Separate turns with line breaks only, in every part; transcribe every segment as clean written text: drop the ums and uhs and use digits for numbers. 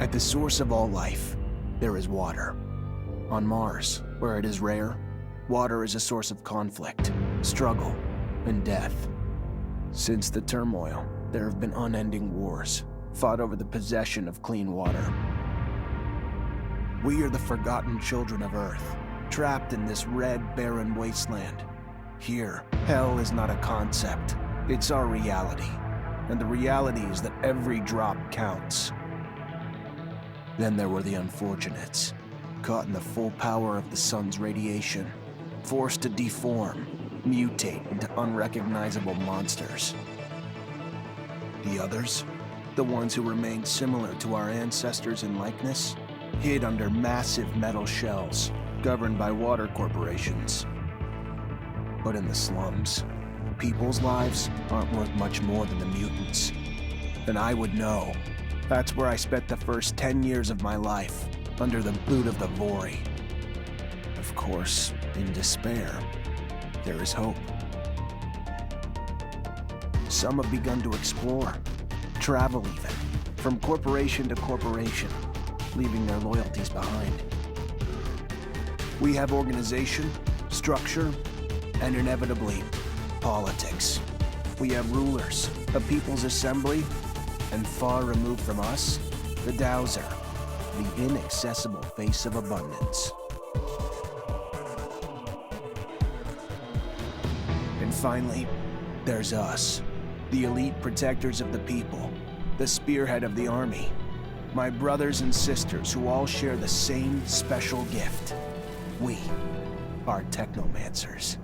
At the source of all life, there is water. On Mars, where it is rare, water is a source of conflict, struggle, and death. Since the turmoil, there have been unending wars, fought over the possession of clean water. We are the forgotten children of Earth, trapped in this red, barren wasteland. Here, hell is not a concept, it's our reality. And the reality is that every drop counts. Then there were the unfortunates, caught in the full power of the sun's radiation, forced to deform, mutate into unrecognizable monsters. The others, the ones who remained similar to our ancestors in likeness, hid under massive metal shells, governed by water corporations. But in the slums, people's lives aren't worth much more than the mutants. And I would know. That's where I spent the first 10 years of my life, under the boot of the Vori. Of course, in despair, there is hope. Some have begun to explore, travel even, from corporation to corporation, leaving their loyalties behind. We have organization, structure, and inevitably, politics. We have rulers, a people's assembly, and far removed from us, the Dowser, the inaccessible face of abundance. And finally, there's us, the elite protectors of the people, the spearhead of the army, my brothers and sisters who all share the same special gift. We are Technomancers.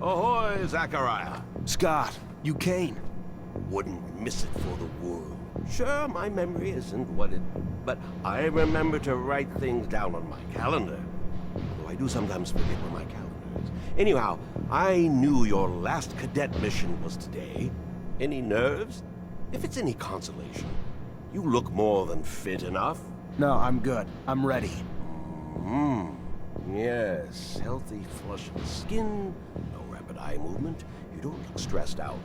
Ahoy, Zachariah.
Scott, you came.
Wouldn't miss it for the world. Sure, my memory isn't what it... But I remember to write things down on my calendar. Though I do sometimes forget where my calendar is. Anyhow, I knew your last cadet mission was today. Any nerves? If it's any consolation, you look more than fit enough.
No, I'm good. I'm ready.
Yes, healthy, flush of skin, no rapid eye movement. You don't look stressed out.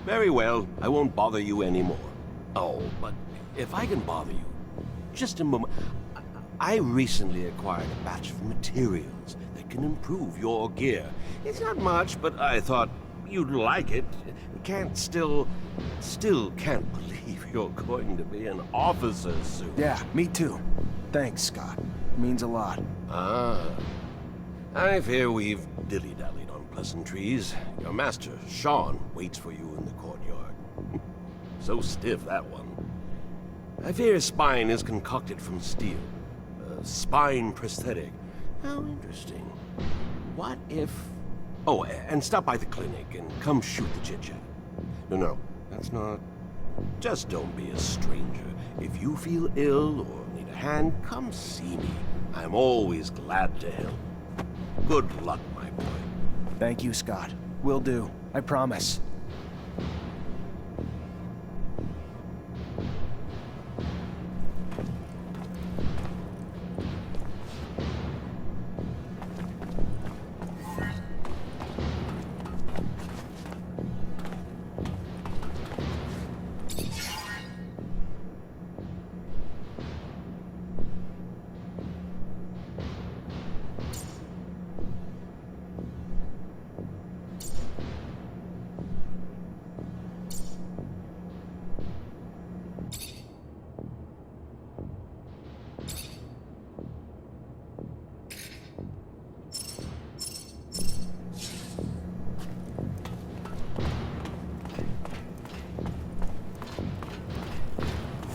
Very well, I won't bother you anymore. Oh, but if I can bother you, just a moment. I recently acquired a batch of materials that can improve your gear. It's not much, but I thought you'd like it. Still can't believe you're going to be an officer soon.
Yeah, me too. Thanks, Scott. Means a lot.
Ah. I fear we've dilly-dallied on pleasantries. Your master, Sean, waits for you in the courtyard. So stiff, that one. I fear his spine is concocted from steel. A spine prosthetic. How interesting. What if... Oh, and stop by the clinic and come shoot the chit-chat. No, that's not... Just don't be a stranger. If you feel ill or need a hand, come see me. I'm always glad to help. Good luck, my boy.
Thank you, Scott. Will do. I promise.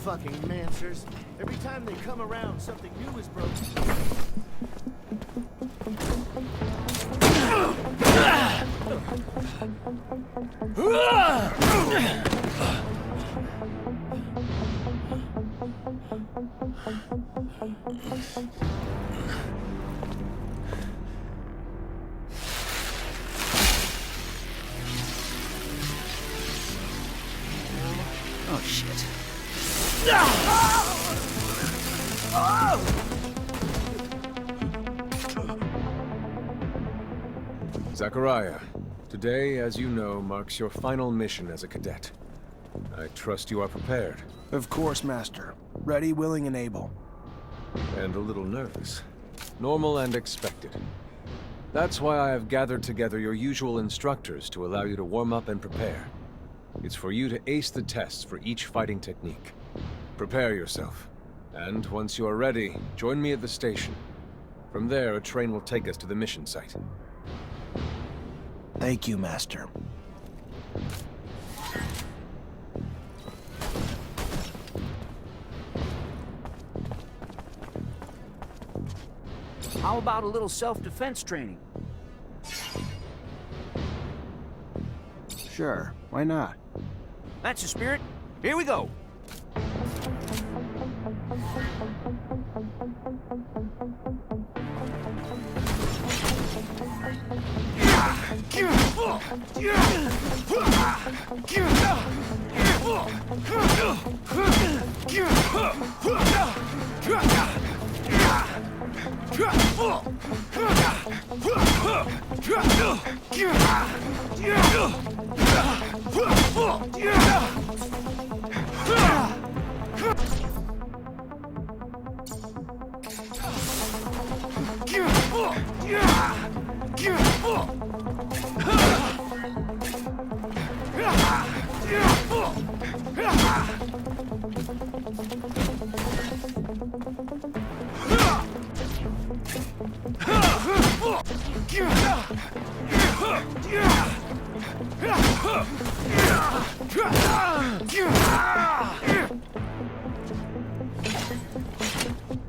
Fucking Mancers. Every time they come around, something new is broken.
Oh, shit.
Zachariah, today, as you know, marks your final mission as a cadet. I trust you are prepared.
Of course, Master. Ready, willing, and able.
And a little nervous. Normal and expected. That's why I have gathered together your usual instructors to allow you to warm up and prepare. It's for you to ace the tests for each fighting technique. Prepare yourself. And once you are ready, join me at the station. From there, a train will take us to the mission site.
Thank you, Master.
How about a little self-defense training?
Sure, why not?
That's the spirit. Here we go.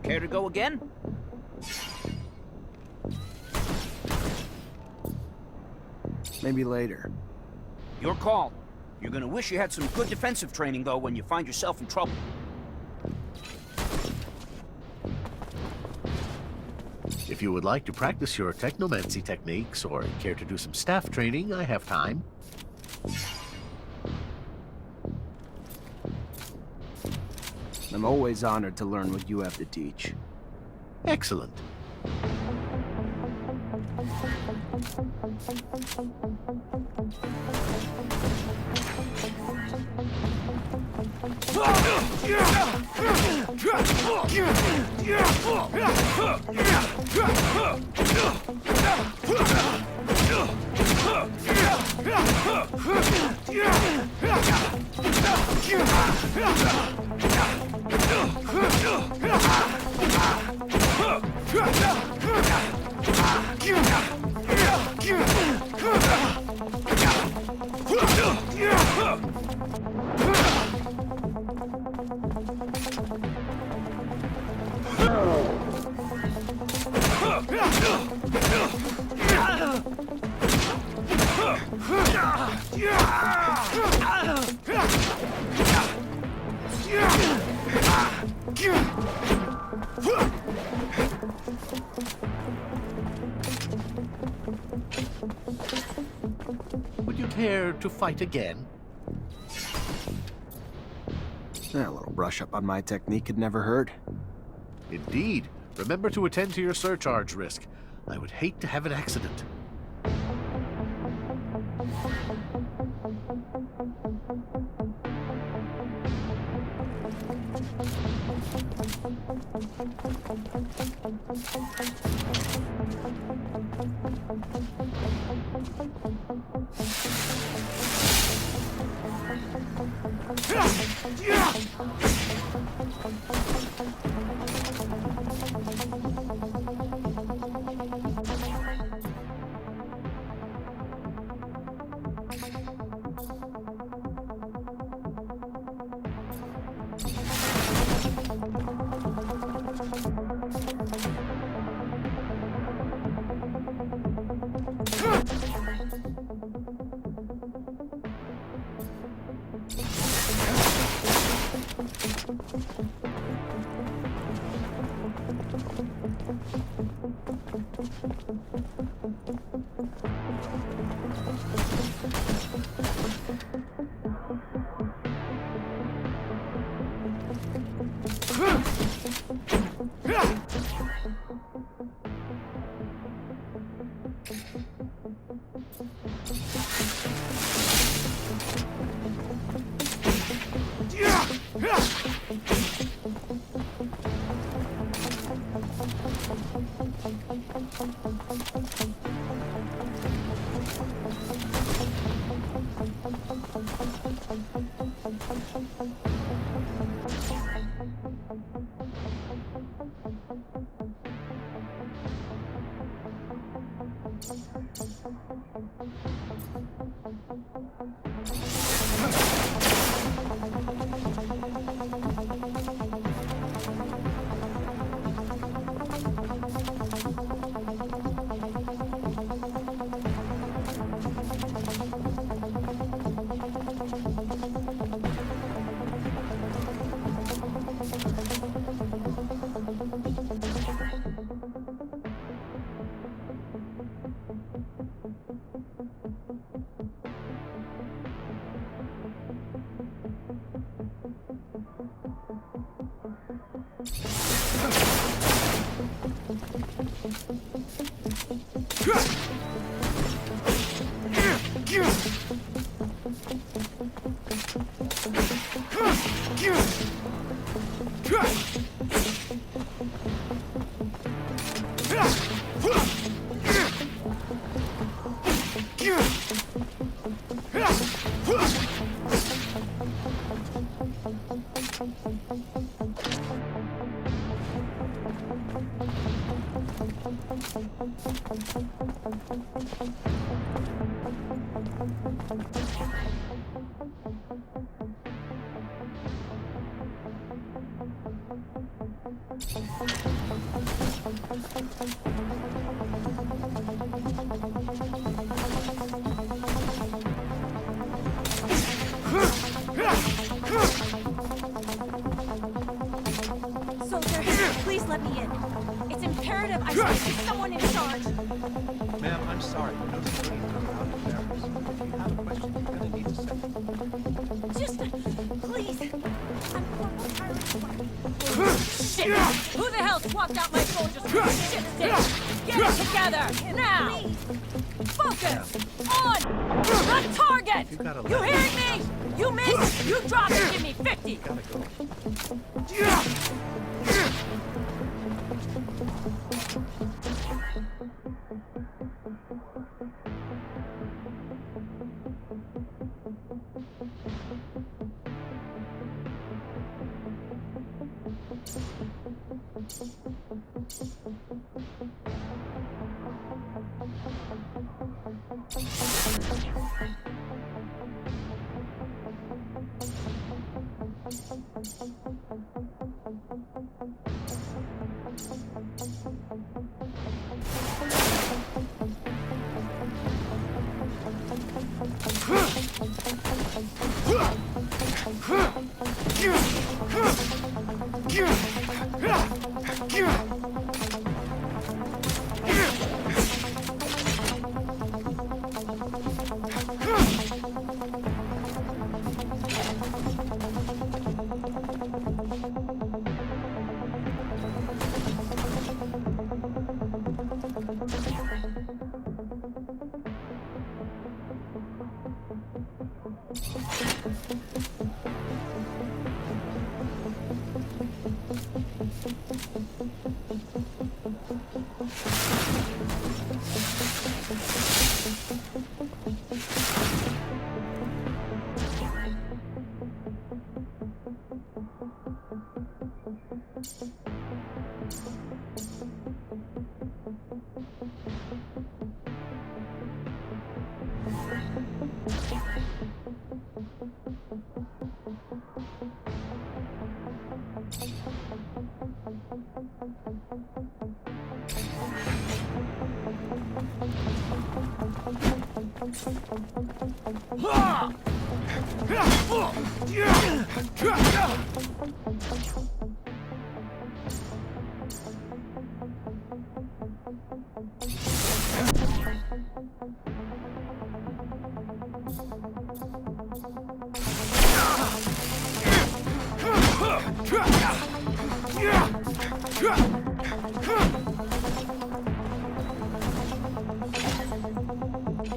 Care to go again?
Maybe later.
Your call. You're gonna wish you had some good defensive training, though, when you find yourself in trouble.
If you would like to practice your technomancy techniques or care to do some staff training, I have time.
I'm always honored to learn what you have to teach.
Excellent. care to fight again?
A little brush up on my technique could never hurt.
Indeed. Remember to attend to your surcharge risk. I would hate to have an accident.
Soldier, please let me in. It's imperative I speak to someone in charge.
Ma'am, I'm sorry. No civilians are allowed in barracks. If you have a question, you're gonna need to say it.
Just, please. I'm Shit! Who the hell swapped out my soldiers for shit stick? Get it together, now! Focus! On the target! You hearing me? You miss, you drop and give me 50!
Gotta go.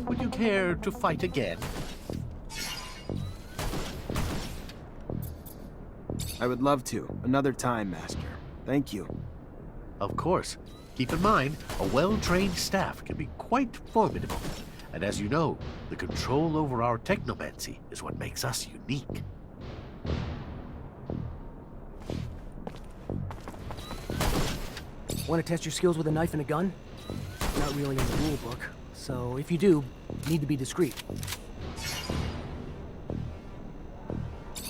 Would you care to fight again?
I would love to. Another time, Master. Thank you.
Of course. Keep in mind, a well-trained staff can be quite formidable. And as you know, the control over our technomancy is what makes us unique.
Want to test your skills with a knife and a gun? Not really in the rule book, so if you do, need to be discreet.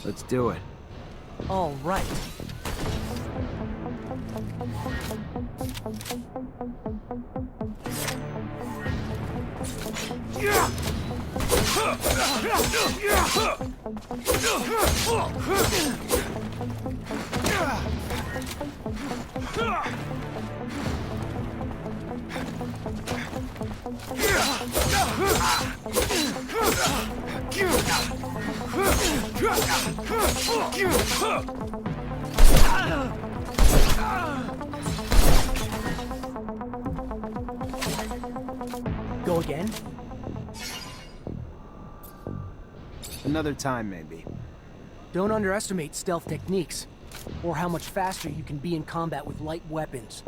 Let's do it.
All right. Go again?
Another time, maybe.
Don't underestimate stealth techniques, or how much faster you can be in combat with light weapons.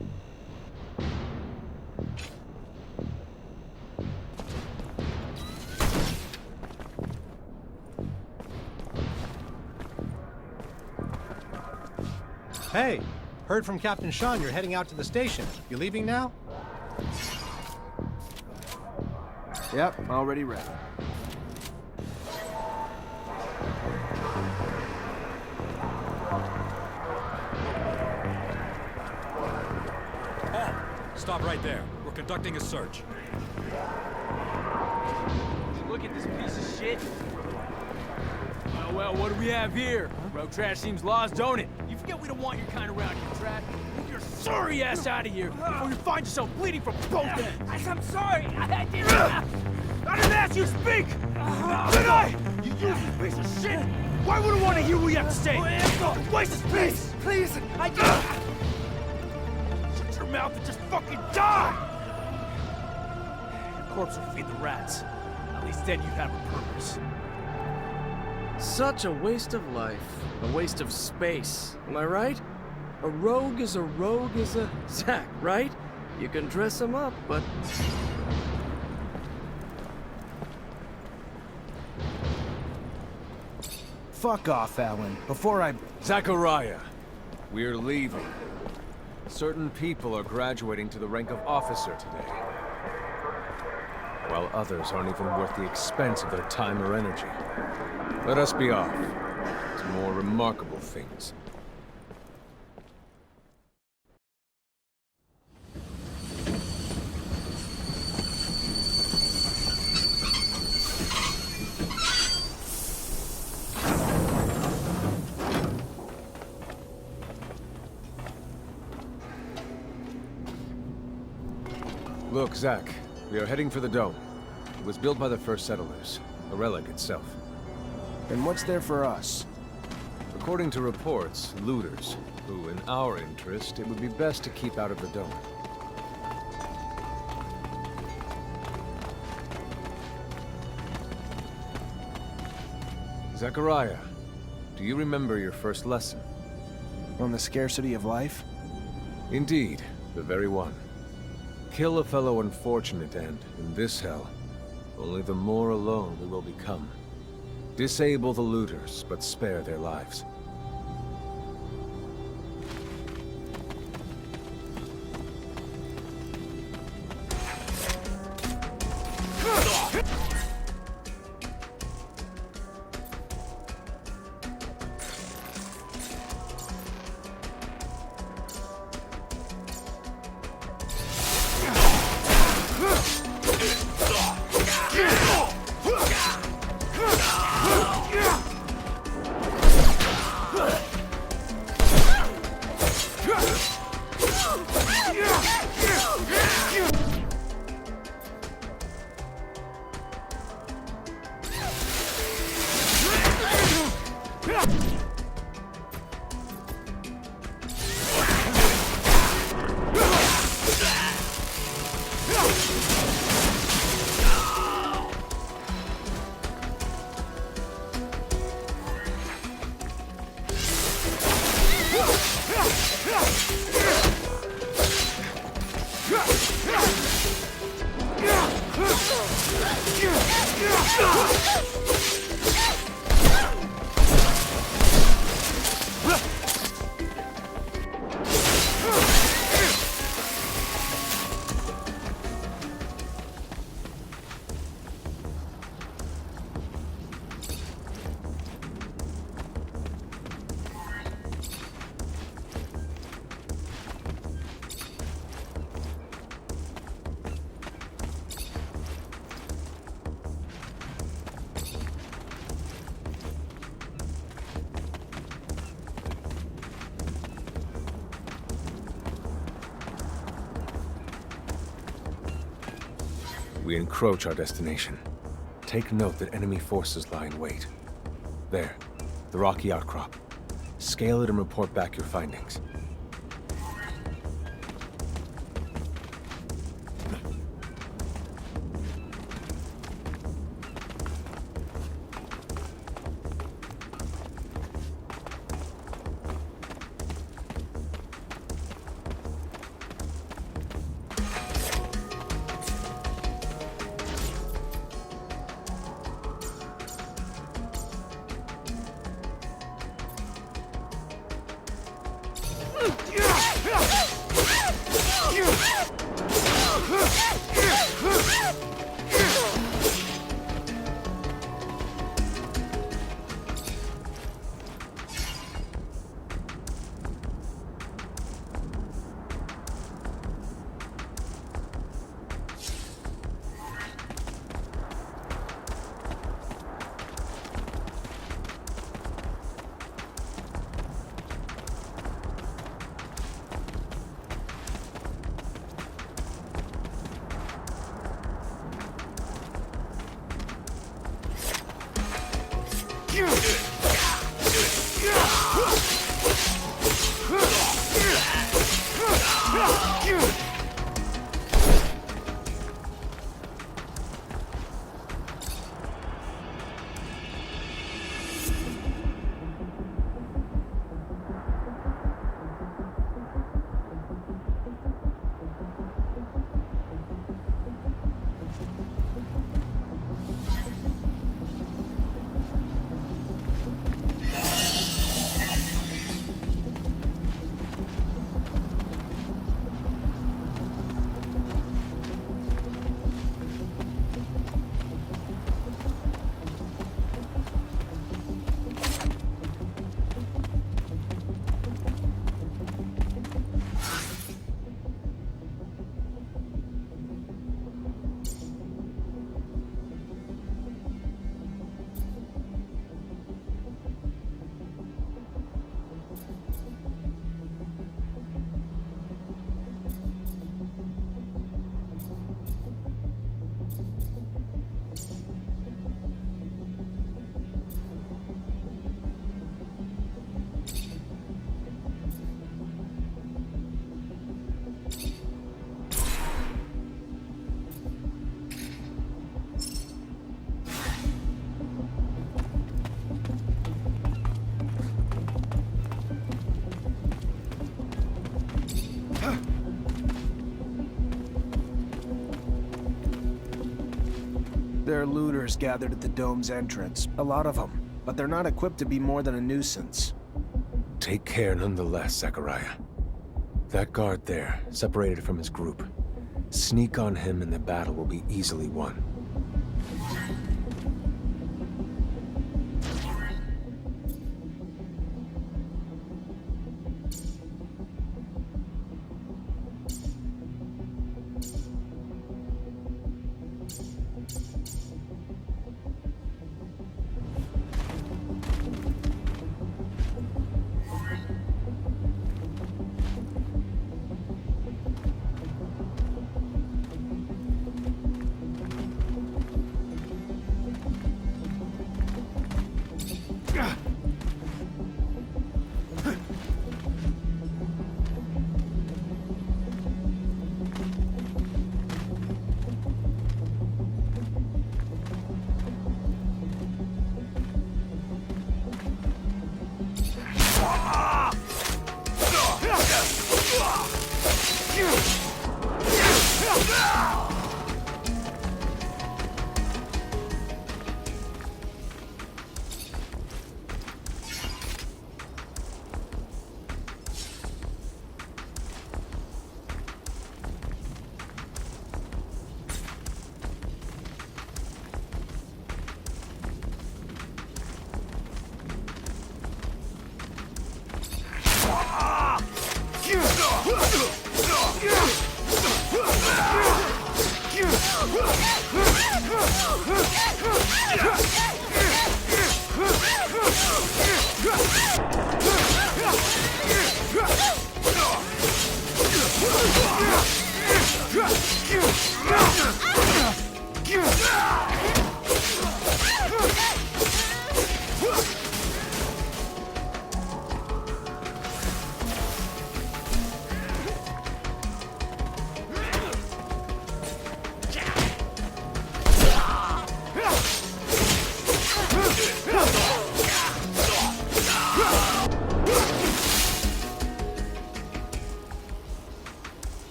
Hey, heard from Captain Sean you're heading out to the station. You leaving now?
Yep, already ready.
Stop right there. We're conducting a search.
Look at this piece of shit. Well, what do we have here? Road trash seems lost, don't it? You forget we don't want your kind around here, Trash. Move your sorry ass out of here before you find yourself bleeding from both ends. I'm sorry. I didn't ask you to speak! Did I? You useless piece of shit! Why would I want to hear what you have to say? Waste of space! Please! I can't! Shut your mouth and just fucking die! The corpse will feed the rats. At least then you'd have a purpose.
Such a waste of life. A waste of space. Am I right? A rogue is a Zack, right? You can dress him up, but...
Fuck off, Alan. Before I...
Zachariah, we're leaving. Certain people are graduating to the rank of officer today, while others aren't even worth the expense of their time or energy. Let us be off to more remarkable things. Look, Zach, we are heading for the dome. It was built by the first settlers, a relic itself.
And what's there for us?
According to reports, looters, who, in our interest, it would be best to keep out of the dome. Zachariah, do you remember your first lesson?
On the scarcity of life?
Indeed, the very one. Kill a fellow unfortunate and, in this hell, only the more alone we will become. Disable the looters, but spare their lives. We encroach our destination. Take note that enemy forces lie in wait. There, the rocky outcrop. Scale it and report back your findings.
There are looters gathered at the dome's entrance. A lot of them. But they're not equipped to be more than a nuisance.
Take care nonetheless, Zachariah. That guard there, separated from his group. Sneak on him and the battle will be easily won.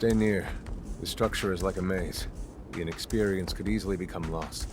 Stay near. The structure is like a maze. The inexperienced could easily become lost.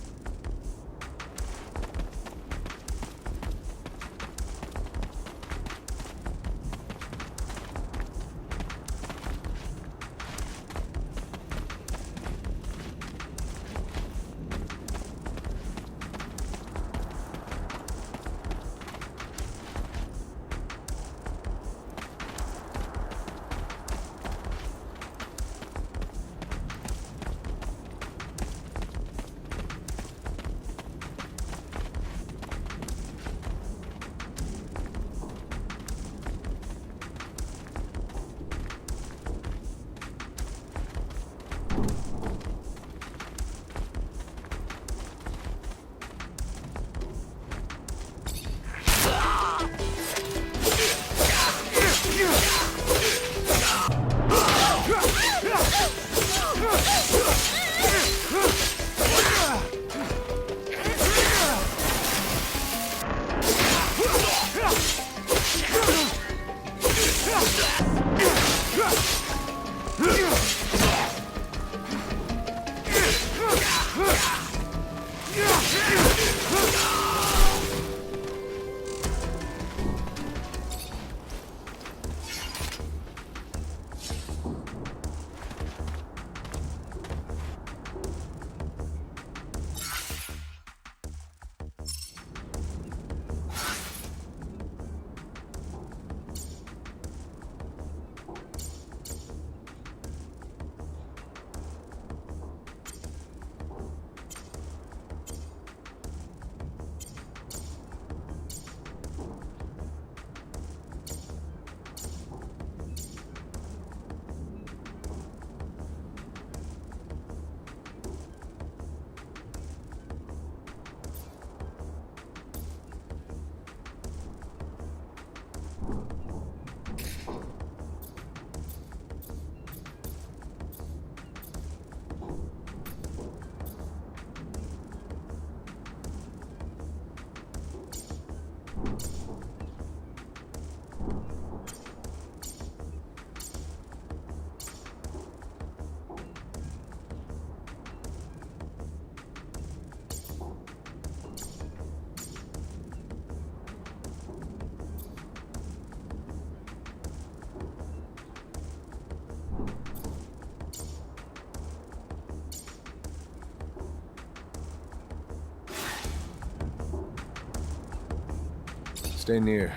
Stay near.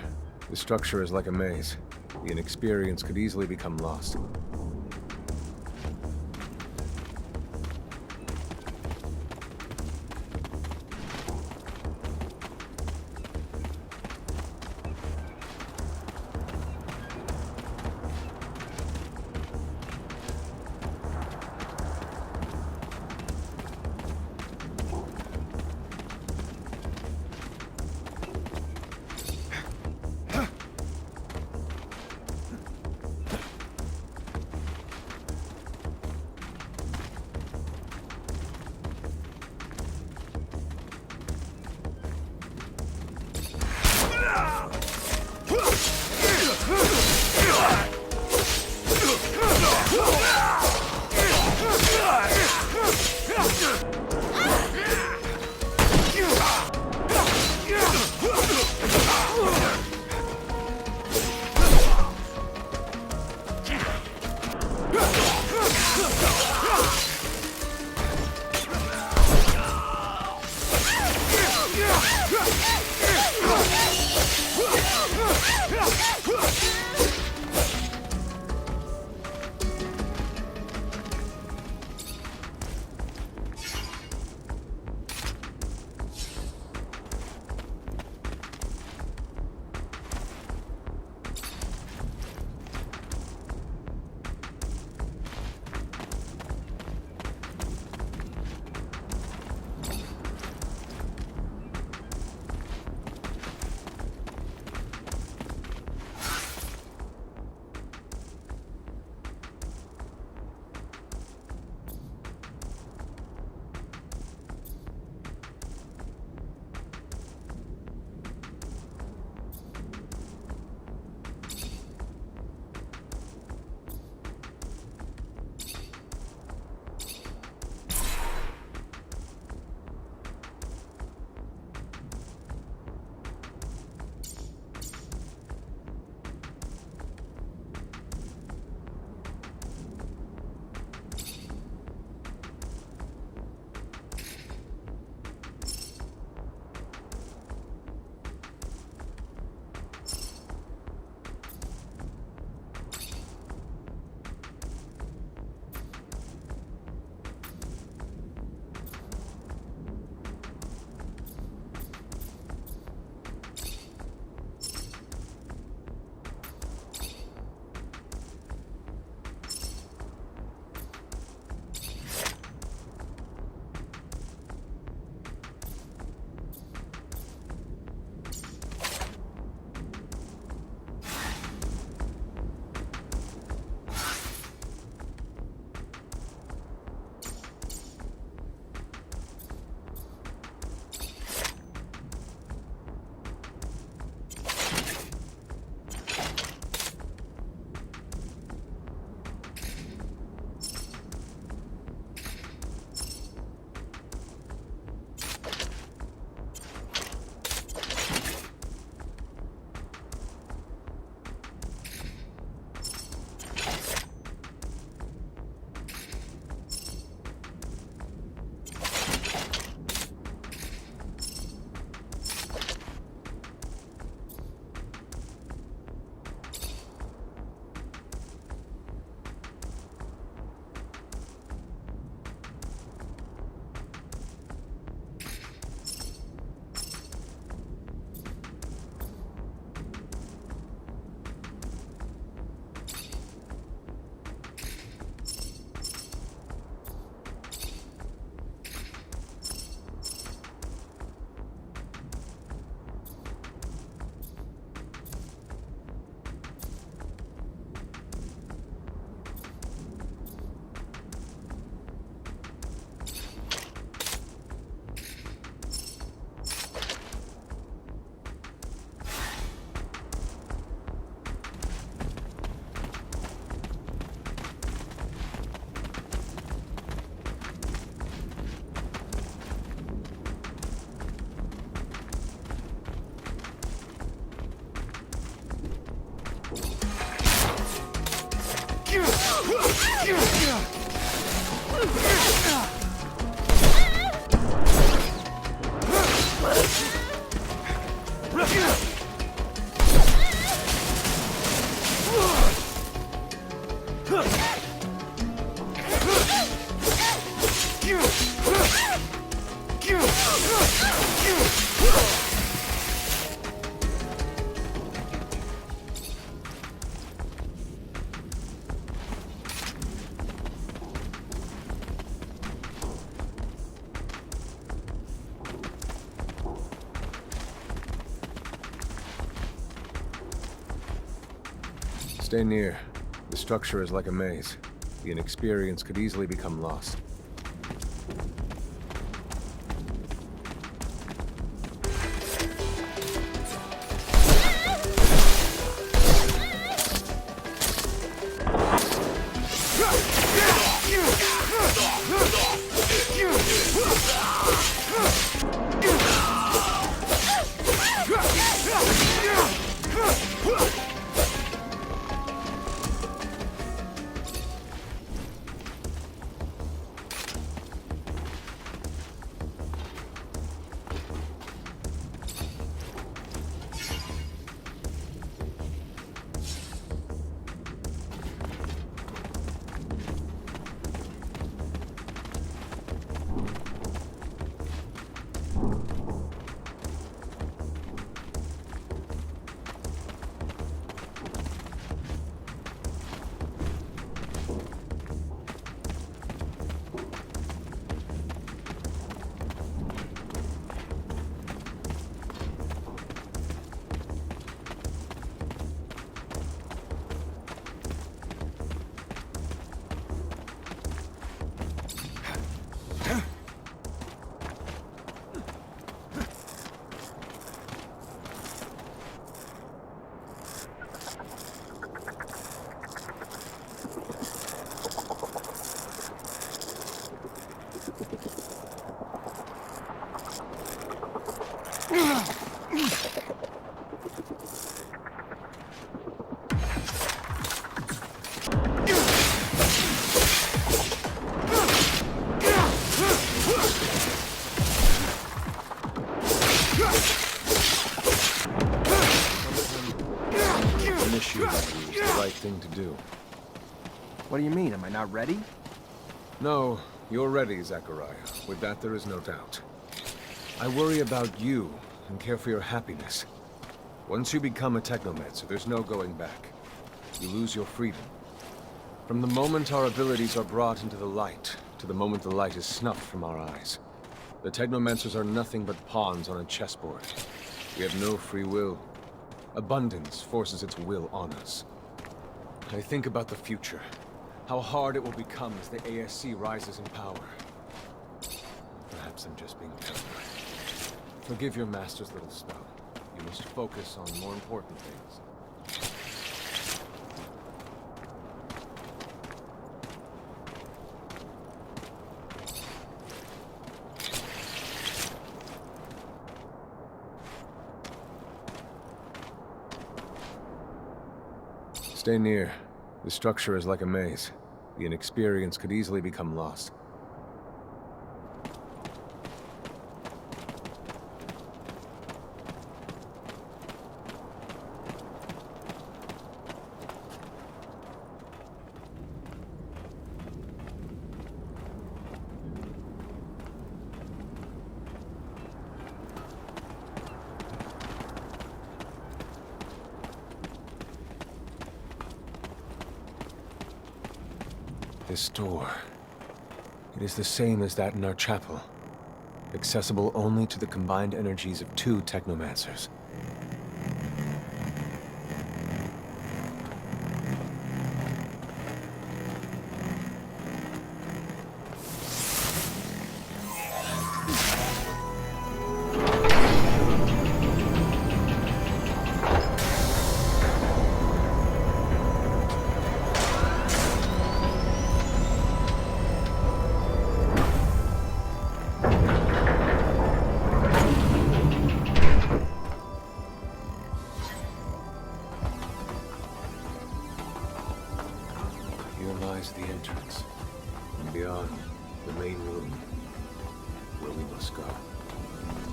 The structure is like a maze. The inexperienced could easily become lost. Stay near. The structure is like a maze. The inexperienced could easily become lost. Thing to do.
What do you mean? Am I not ready?
No, you're ready, Zachariah. With that, there is no doubt. I worry about you and care for your happiness. Once you become a Technomancer, there's no going back. You lose your freedom. From the moment our abilities are brought into the light, to the moment the light is snuffed from our eyes, the Technomancers are nothing but pawns on a chessboard. We have no free will. Abundance forces its will on us. I think about the future, how hard it will become as the ASC rises in power. Perhaps I'm just being paranoid. Forgive your master's little spell. You must focus on more important things. Stay near. The structure is like a maze. The inexperienced could easily become lost. This door. It is the same as that in our chapel. Accessible only to the combined energies of 2 Technomancers.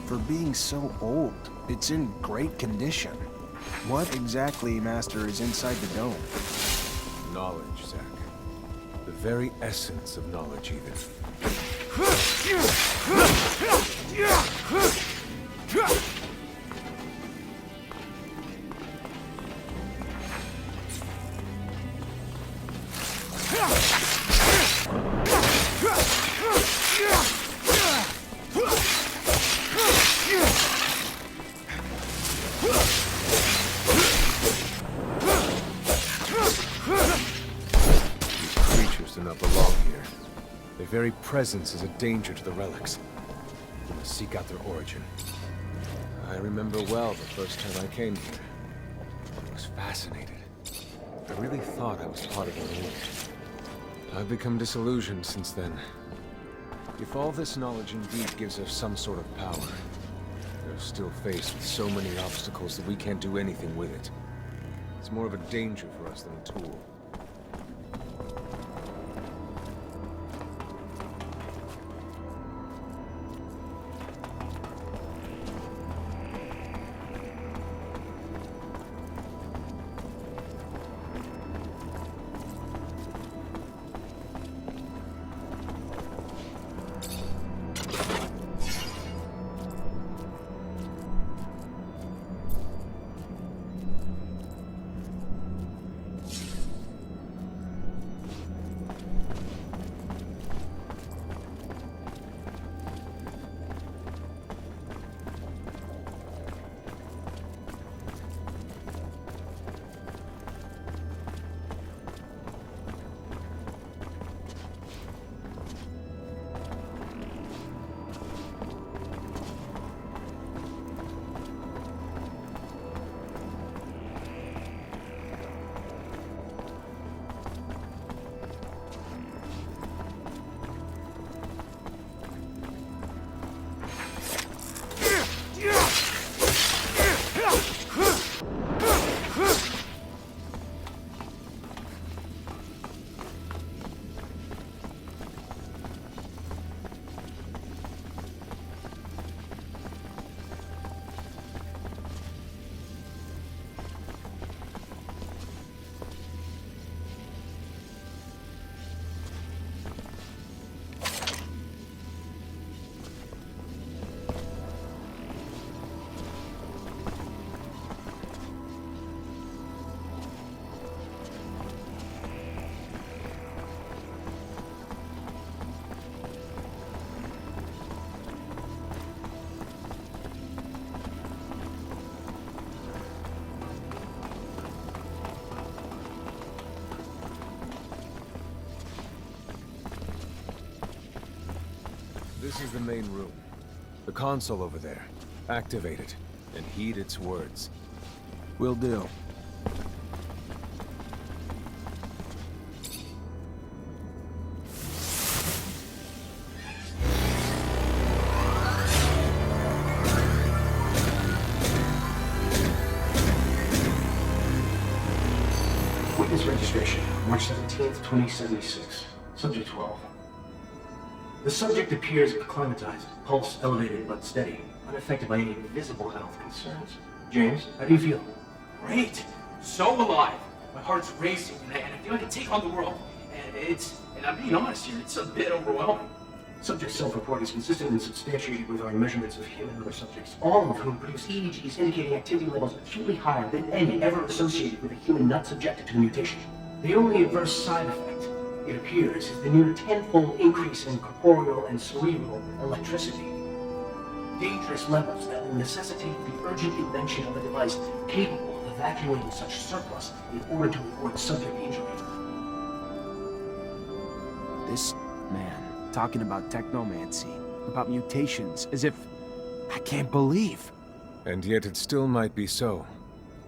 For being so old, it's in great condition. What exactly, Master, is inside the dome?
Knowledge, Zack. The very essence of knowledge, even. Their very presence is a danger to the relics. We must seek out their origin. I remember well the first time I came here. I was fascinated. I really thought I was part of an age. I've become disillusioned since then. If all this knowledge indeed gives us some sort of power, we're still faced with so many obstacles that we can't do anything with it. It's more of a danger for us than a tool. This is the main room. The console over there. Activate it, and heed its words.
Will do.
Witness registration, March 17th, 2076. Subject 12. The subject appears acclimatized, pulse elevated but steady, unaffected by any visible health concerns. James, how do you feel?
Great! So alive! My heart's racing, and I feel like I can take on the world. And I'm being honest here, it's a bit overwhelming.
Subject self-report is consistent and substantiated with our measurements of him and other subjects, all of whom produce EEGs indicating activity levels acutely higher than any ever associated with a human not subjected to the mutation. The only adverse side effect, it appears, is the near tenfold increase in corporeal and cerebral electricity. Dangerous levels that will necessitate the urgent invention of a device capable of evacuating such surplus in order to avoid subject injury.
This man, talking about technomancy, about mutations, as if... I can't believe.
And yet it still might be so.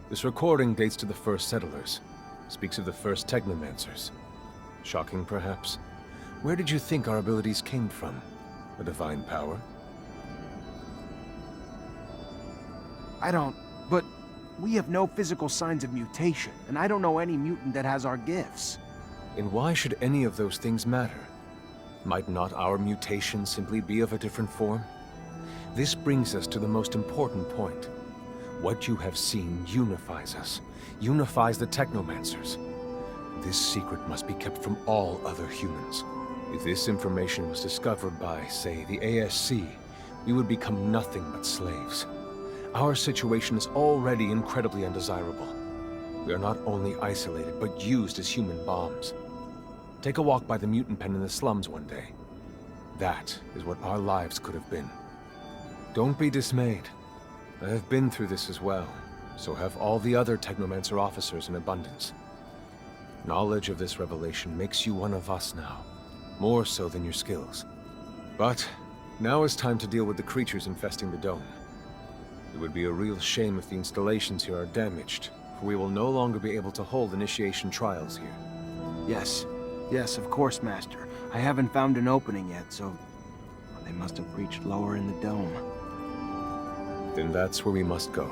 This recording dates to the first settlers. Speaks of the first Technomancers. Shocking, perhaps? Where did you think our abilities came from? A divine power?
I don't... But we have no physical signs of mutation, and I don't know any mutant that has our gifts.
And why should any of those things matter? Might not our mutation simply be of a different form? This brings us to the most important point. What you have seen unifies us, unifies the Technomancers. This secret must be kept from all other humans. If this information was discovered by, say, the ASC, we would become nothing but slaves. Our situation is already incredibly undesirable. We are not only isolated, but used as human bombs. Take a walk by the mutant pen in the slums one day. That is what our lives could have been. Don't be dismayed. I have been through this as well, so have all the other Technomancer officers in abundance. Knowledge of this revelation makes you one of us now, more so than your skills. But now is time to deal with the creatures infesting the dome. It would be a real shame if the installations here are damaged, for we will no longer be able to hold initiation trials here.
Yes. Yes, of course, Master. I haven't found an opening yet, so they must have reached lower in the dome.
Then that's where we must go.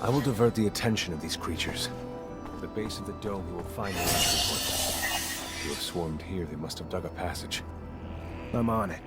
I will divert the attention of these creatures. At the base of the dome, you will find the entry point. If you have swarmed here, they must have dug a passage.
I'm on it.